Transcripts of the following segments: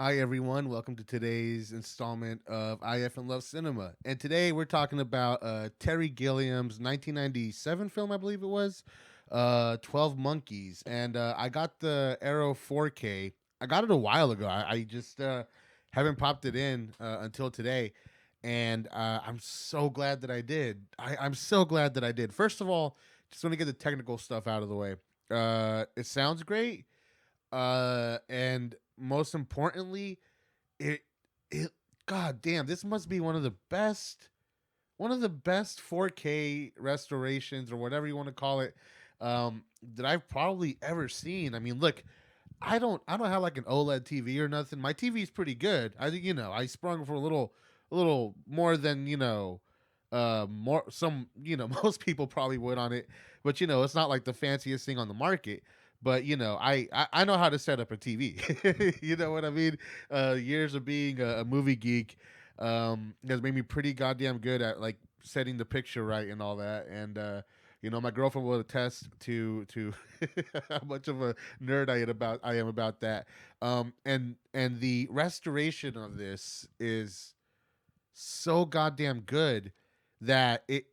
Hi, everyone. Welcome to today's installment of IF and Love Cinema. And today we're talking about Terry Gilliam's 1997 film, I believe it was, 12 Monkeys. And I got the Arrow 4K. I got it a while ago. I just haven't popped it in until today. And I'm so glad that I did. I'm so glad that I did. First of all, just want to get the technical stuff out of the way. It sounds great. And most importantly, it it god damn, this must be one of the best 4K restorations or whatever you want to call it that I've probably ever seen. I mean, look, I don't have like an OLED TV or nothing. My TV is pretty good. I think I sprung for a little more than more some most people probably would on it, but it's not like the fanciest thing on the market. But I know how to set up a TV. You know what I mean? Years of being a movie geek has made me pretty goddamn good at like setting the picture right and all that. And my girlfriend will attest to how much of a nerd I am about that. And the restoration of this is so goddamn good that it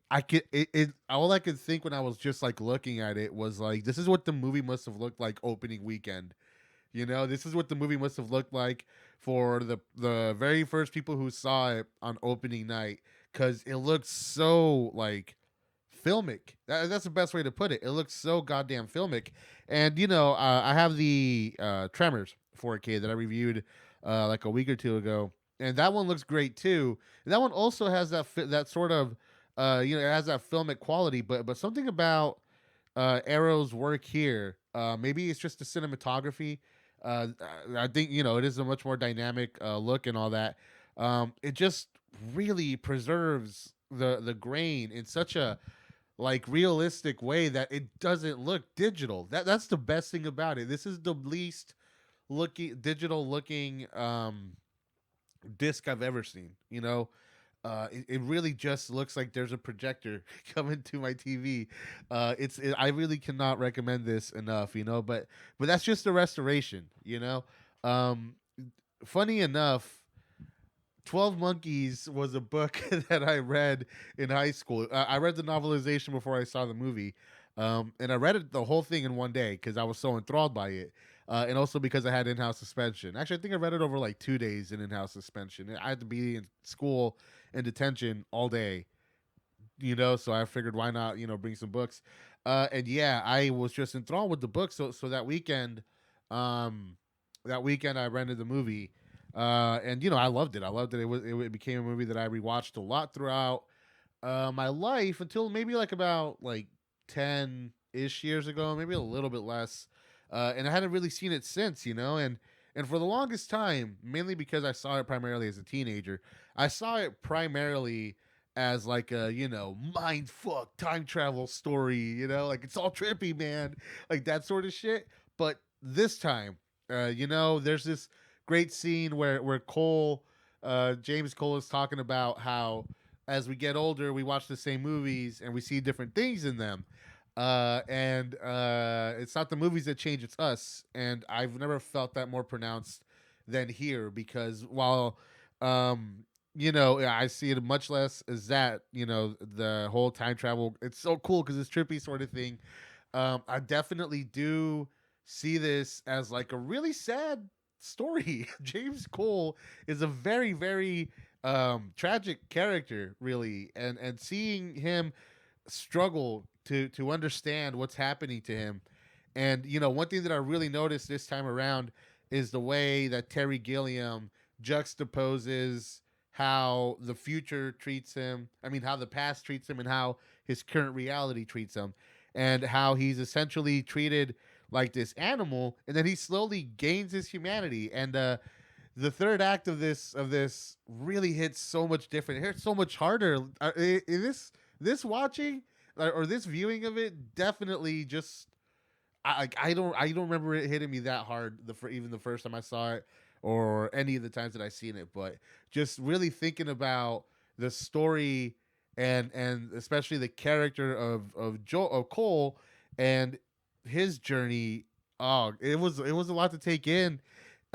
all I could think when I was just like looking at it was like, this is what the movie must have looked like opening weekend. This is what the movie must have looked like for the very first people who saw it on opening night, because it looks so like filmic. That's the best way to put it. It looks so goddamn filmic. And I have the Tremors 4K that I reviewed like a week or two ago, and that one looks great too. And that one also has that sort of it has that filmic quality, but something about Arrow's work here. Maybe it's just the cinematography. I think it is a much more dynamic look and all that. It just really preserves the grain in such a like realistic way that it doesn't look digital. That's the best thing about it. This is the least looking digital looking disc I've ever seen. It really just looks like there's a projector coming to my TV. I really cannot recommend this enough. But that's just a restoration. Um, Funny enough, 12 Monkeys was a book that I read in high school. I read the novelization before I saw the movie. And I read the whole thing in one day because I was so enthralled by it. And also because I had in house suspension. Actually, I think I read it over like 2 days in house suspension. I had to be in school and detention all day, so I figured why not, bring some books. And yeah, I was just enthralled with the book. So um, that weekend I rented the movie, and I loved it. I loved it. It became a movie that I rewatched a lot throughout my life until maybe like about like 10-ish years ago, maybe a little bit less. And I hadn't really seen it since, and for the longest time, mainly because I saw it primarily as a teenager, I saw it primarily as like a mind fuck time travel story, like it's all trippy, man, like that sort of shit. But this time, there's this great scene where Cole, James Cole, is talking about how as we get older, we watch the same movies and we see different things in them. And it's not the movies that change, it's us. And I've never felt that more pronounced than here, because while, I see it much less as that, the whole time travel, it's so cool because it's trippy sort of thing. I definitely do see this as like a really sad story. James Cole is a very, very tragic character, really, and seeing him struggle to understand what's happening to him. And one thing that I really noticed this time around is the way that Terry Gilliam juxtaposes how the future treats him. I mean, how the past treats him and how his current reality treats him, and how he's essentially treated like this animal, and then he slowly gains his humanity. And the third act of this really hits so much different. It hits so much harder. This watching or this viewing of it definitely just I don't remember it hitting me that hard even the first time I saw it, or any of the times that I seen it. But just really thinking about the story, and especially the character of Cole and his journey. Oh, it was a lot to take in.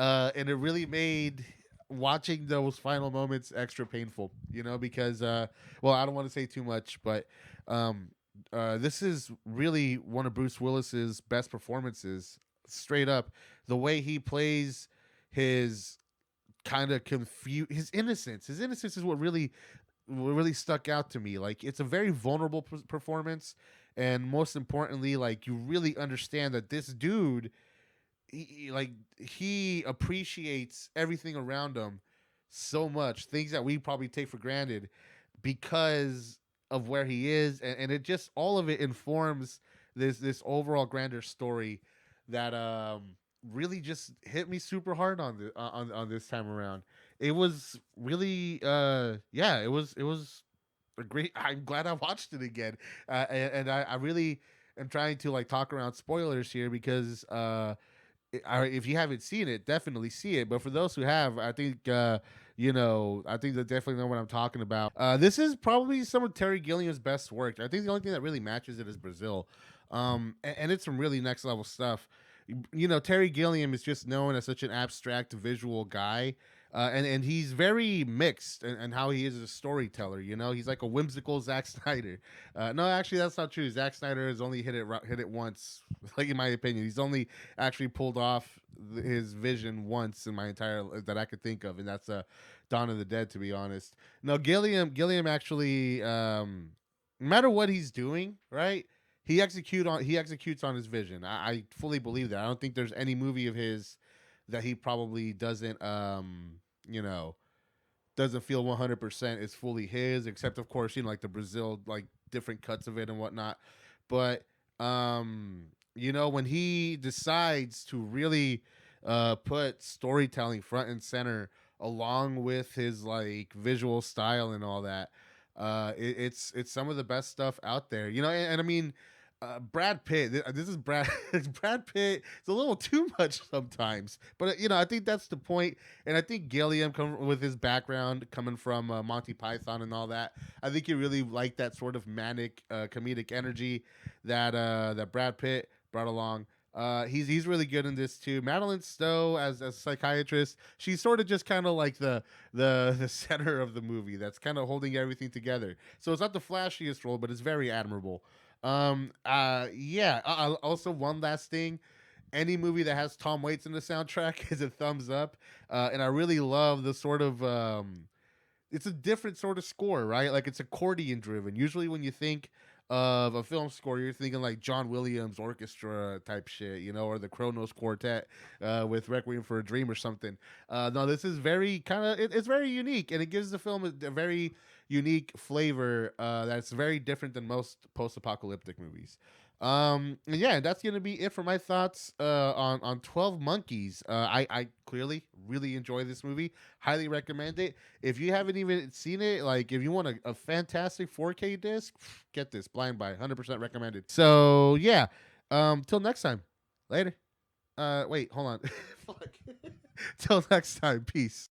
And it really made watching those final moments extra painful, you know, because well, I don't want to say too much, but um this is really one of Bruce Willis's best performances, straight up. The way he plays his kind of his innocence is what really stuck out to me. Like, it's a very vulnerable performance, and most importantly, like, you really understand that this dude, like, he appreciates everything around him so much, things that we probably take for granted, because of where he is, and it just, all of it informs this overall grander story that really just hit me super hard on on this time around. It was really yeah, it was a great. I'm glad I watched it again, and I really am trying to like talk around spoilers here, because if you haven't seen it, definitely see it. But for those who have, I think you know, I think they definitely know what I'm talking about. This is probably some of Terry Gilliam's best work. I think the only thing that really matches it is Brazil, and it's some really next level stuff. You know, Terry Gilliam is just known as such an abstract visual guy. And he's very mixed in how he is as a storyteller. You know, he's like a whimsical Zack Snyder. No, actually, that's not true. Zack Snyder has only hit it once. Like, in my opinion, he's only actually pulled off his vision once in my entire that I could think of, and that's Dawn of the Dead. To be honest, no, Gilliam actually, no matter what he's doing, right? He executes on his vision. I fully believe that. I don't think there's any movie of his that he probably doesn't you know, doesn't feel 100% is fully his, except of course, you know, like the Brazil, like different cuts of it and whatnot. But you know, when he decides to really put storytelling front and center along with his like visual style and all that, it's some of the best stuff out there. You know, and I mean, Brad Pitt. This is Brad. Brad Pitt. It's a little too much sometimes, but you know, I think that's the point. And I think Gilliam, with his background coming from Monty Python and all that, I think he really liked that sort of manic, comedic energy that that Brad Pitt brought along. He's really good in this too. Madeline Stowe as a psychiatrist, she's sort of just kind of like the center of the movie. That's kind of holding everything together. So it's not the flashiest role, but it's very admirable. Yeah. Also, one last thing: any movie that has Tom Waits in the soundtrack is a thumbs up. And I really love the sort of it's a different sort of score, right? Like, it's accordion driven. Usually, when you think of a film score, you're thinking like John Williams orchestra type shit, you know, or the Kronos Quartet with Requiem for a Dream or something. No, this is very kind of it's very unique, and it gives the film a very unique flavor that's very different than most post-apocalyptic movies. And yeah, that's gonna be it for my thoughts on 12 Monkeys. I clearly really enjoy this movie. Highly recommend it. If you haven't even seen it, like, if you want a fantastic 4K disc, get this Blind Buy, 100% recommended. So yeah, till next time, later. Wait, hold on. Fuck. Till next time, peace.